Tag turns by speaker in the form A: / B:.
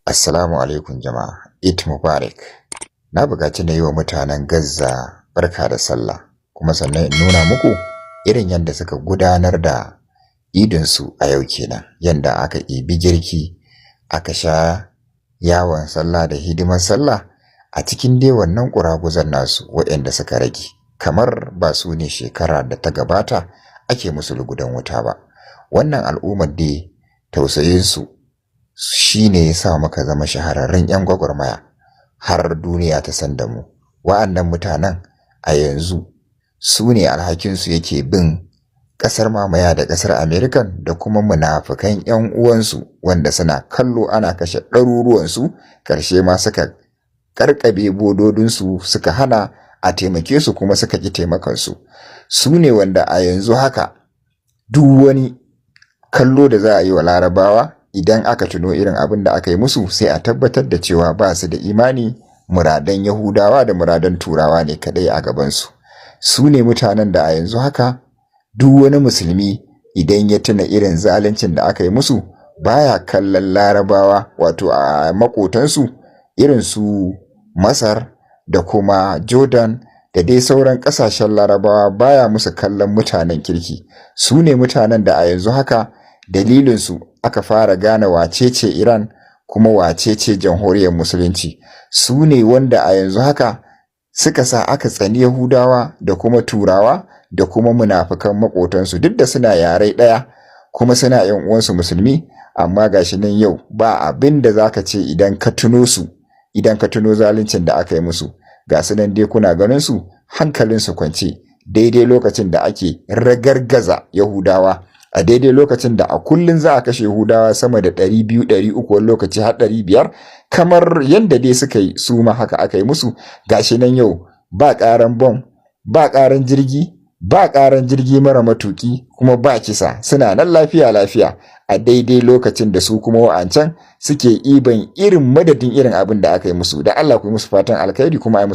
A: Assalamu alaikum jama'a, Eid Mubarak. Na buƙaci na yi wa mutanen Gaza barka da sallah, kuma sannan in nuna muku irin yadda suka gudanar da idinsu a yau kenan, yadda aka ibi girki, aka sha yawon sallah da hidimar sallah a cikin dai wannan ƙuraguzan nasu waɗanda suka rage, kamar ba su ne shekara da ta gabata ake musu lugudan wuta ba. Wannan al'ummar dai tausayinsu shi ne ya sa muka zama shahararrun 'yan gwagwarmaya har duniya ta san da mu. Wa'annan mutanen a yanzu su ne alhakinsu yake bin ƙasar mamaya da ƙasar Amerikan da kuma munafukan 'yan uwansu wanda suna kallo ana kashe ɗaruruwansu, ƙarshe ma suka ƙarƙabe bododinsu suka hana a taimake su kuma suka ƙi taimakansu. Su ne wanda a yanzu haka duk wani kallo da za a yi wa Larabawa idan aka tuno irin abin da aka yi musu sai a tabbatar da cewa ba su da imani, muradan Yahudawa da muradan Turawa ne kadai a gabansu. Su ne mutanen da a yanzu haka duk wani musulmi idan ya tuna irin zaluncin da aka yi musu baya kallon Larabawa, wato a makotansu irin su Masar da kuma Jordan da dai sauran ƙasashen Larabawa, baya musu kallon mutanen kirki. Su ne mutanen da a yanzu haka dalilinsu aka fara gane wacece Iran kuma wacece jamhuriyar musulunci. Su ne wanda a yanzu haka suka sa aka tsani Yahudawa da kuma Turawa da kuma munafukan makotansu, duk da suna yare ɗaya kuma suna yan uwansu musulmi, amma gashi nan yau ba abin da zaka ce idan ka tuno su, idan ka tuno zaluncin da aka yi musu. Ga su nan dai kuna ganin su hankalinsu kwance, daidai lokacin da ake ragargaza Yahudawa, a daidai lokacin da a kullun za a kashe Yahudawa sama da 200, 300, wani lokaci har 500, kamar yadda dai suka yi su ma haka aka yi musu. Gashi nan yau ba ƙaran bom, ba ƙaran jirgi, ba ƙaran jirgi mara matuki, kuma ba kisa, suna nan lafiya lafiya, a daidai lokacin da su kuma wa'ancan suke iban irin madadin irin abin da aka yi musu. Da Allah ku yi musu fatan alkhairi kuma ai musu